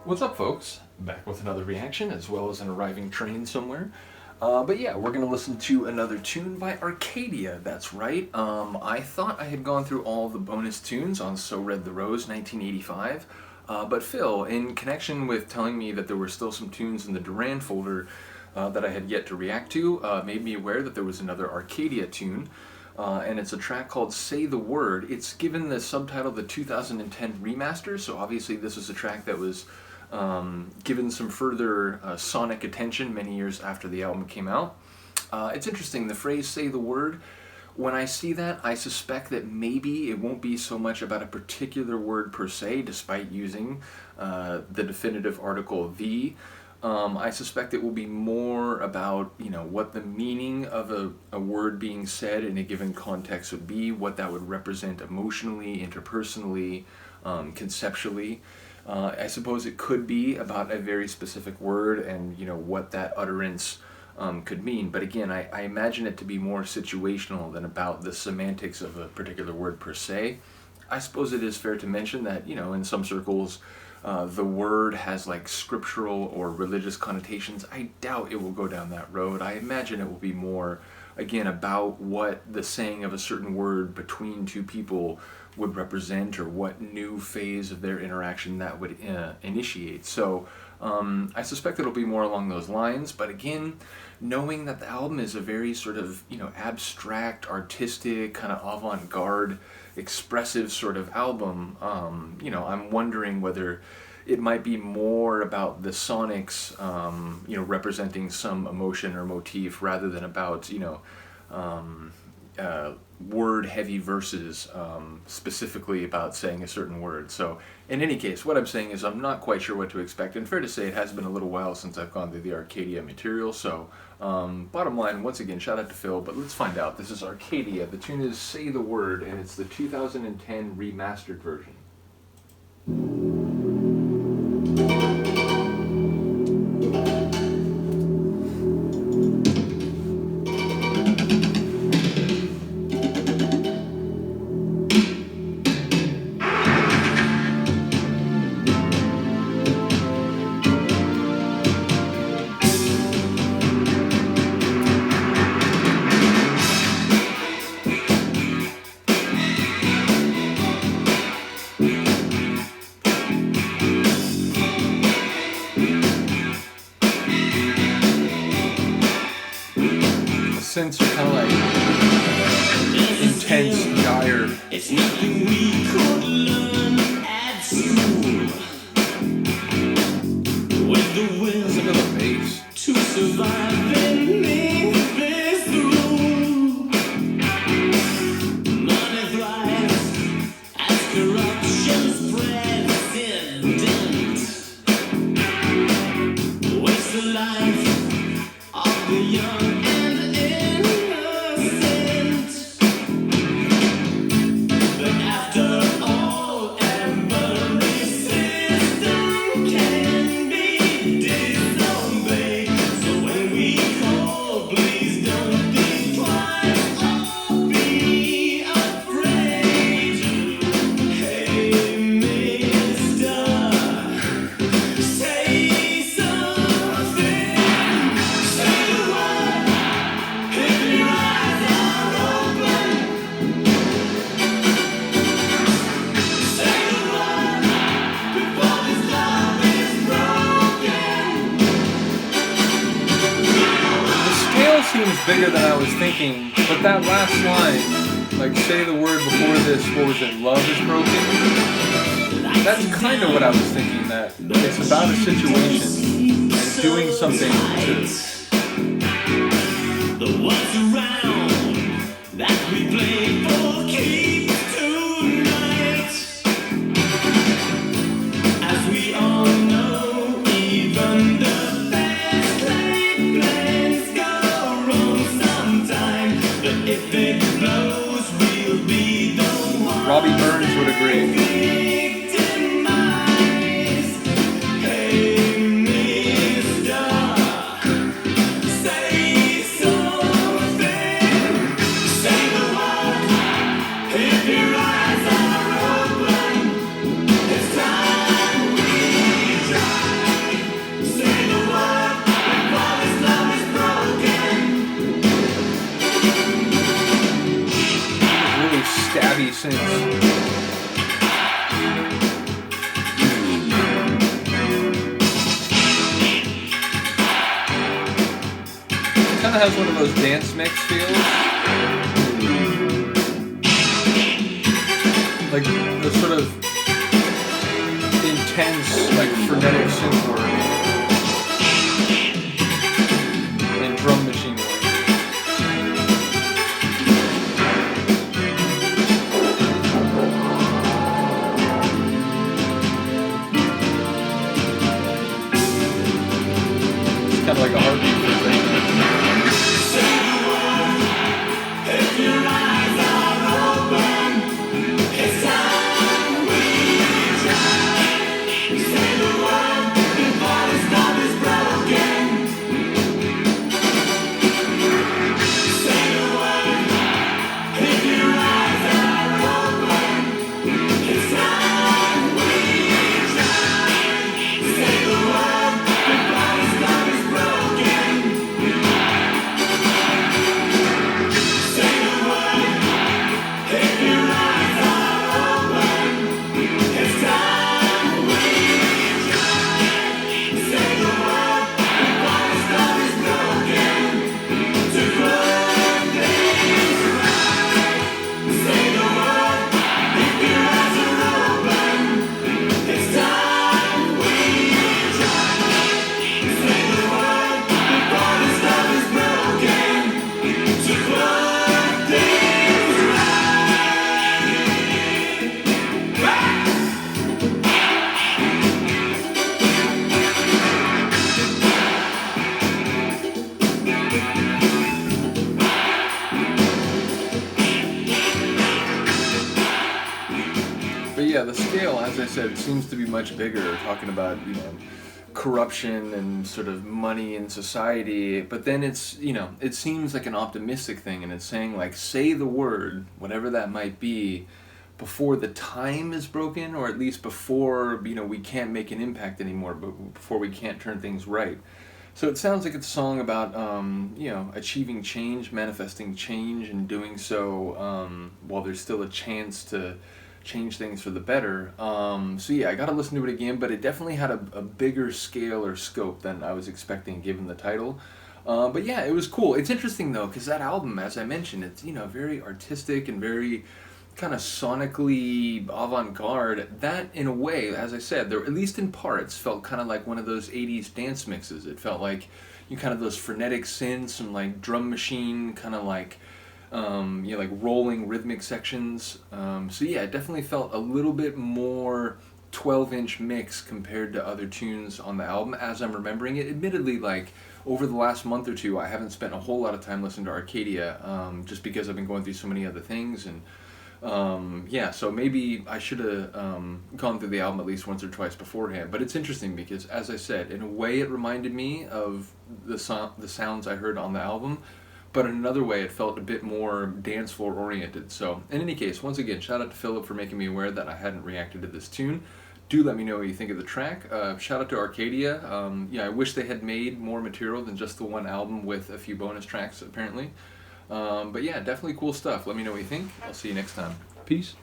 What's up, folks? Back with another reaction, as well as an arriving train somewhere. But yeah, we're going to listen to another tune by Arcadia, that's right. I thought I had gone through all the bonus tunes on So Red the Rose 1985, but Phil, in connection with telling me that there were still some tunes in the Duran folder that I had yet to react to, made me aware that there was another Arcadia tune. And it's a track called Say the Word. It's given the subtitle the 2010 Remaster, so obviously this is a track that was given some further sonic attention many years after the album came out. It's interesting, the phrase "say the word," when I see that, I suspect that maybe it won't be so much about a particular word per se, despite using the definitive article "the." I suspect it will be more about, what the meaning of a word being said in a given context would be, what that would represent emotionally, interpersonally, conceptually. I suppose it could be about a very specific word and what that utterance could mean. But again, I imagine it to be more situational than about the semantics of a particular word per se. I suppose it is fair to mention that in some circles the word has like scriptural or religious connotations. I doubt it will go down that road. I imagine it will be more, again, about what the saying of a certain word between two people would represent, or what new phase of their interaction that would initiate. So I suspect it'll be more along those lines, but again, knowing that the album is a very sort of abstract, artistic, kind of avant-garde, expressive sort of album, I'm wondering whether it might be more about the sonics, representing some emotion or motif, rather than about word-heavy verses, specifically about saying a certain word. So in any case, what I'm saying is I'm not quite sure what to expect, and fair to say it has been a little while since I've gone through the Arcadia material. So bottom line, once again, shout out to Phil, but let's find out. This is Arcadia. The tune is Say the Word, and it's the 2010 remastered version. Synths are kind of like intense, dire. It's nothing we could learn at school. With the will Listen to the bass. to survive beneath this rule. Money thrives as corruption's president. Waste the life of the young and innocent. But after all, every system can be disobeyed. So when we call, please don't think twice or be afraid. Hey, mister, say something. Say the word if your eyes are open. Say the word before this love is broken. The scale seems bigger than I was thinking, but that last line, like say the word before this, what was it, love is broken? That's kind of what I was thinking, that it's about a situation and doing something to... The ones around that we play for keeps tonight. As we all know, even the best laid plans go wrong sometime. But if it blows, we'll be the one. Robbie Burns would agree. Hey, mister, say something. synths. Kind of has one of those dance mix feels, like the sort of intense, like frenetic synth work and drum machine work. It's kind of like a heartbeat for a thing. Yeah, the scale, as I said, seems to be much bigger, talking about, you know, corruption and sort of money in society, but then it's, you know, it seems like an optimistic thing, and it's saying, like, say the word, whatever that might be, before the time is broken, or at least before, you know, we can't make an impact anymore, but before we can't turn things right. So it sounds like it's a song about, you know, achieving change, manifesting change, and doing so while there's still a chance to change things for the better. So yeah, I gotta listen to it again, but it definitely had a bigger scale or scope than I was expecting given the title. But yeah, it was cool. It's interesting though, because that album, as I mentioned, it's, you know, very artistic and very kind of sonically avant-garde. That, in a way, as I said, there, at least in parts, felt kind of like one of those 80s dance mixes. It felt like, you kind of those frenetic synths and like drum machine kind of like you know, like rolling rhythmic sections. So yeah, it definitely felt a little bit more 12-inch mix compared to other tunes on the album as I'm remembering it. Admittedly, like, over the last month or two, I haven't spent a whole lot of time listening to Arcadia, just because I've been going through so many other things, and yeah, so maybe I should have gone through the album at least once or twice beforehand. But it's interesting because, as I said, in a way it reminded me of the sounds I heard on the album, but in another way it felt a bit more dance floor oriented. So in any case, once again, shout out to Philip for making me aware that I hadn't reacted to this tune. Do let me know what you think of the track. Shout out to Arcadia. Yeah, I wish they had made more material than just the one album with a few bonus tracks, apparently. But yeah, definitely cool stuff. Let me know what you think. I'll see you next time. Peace.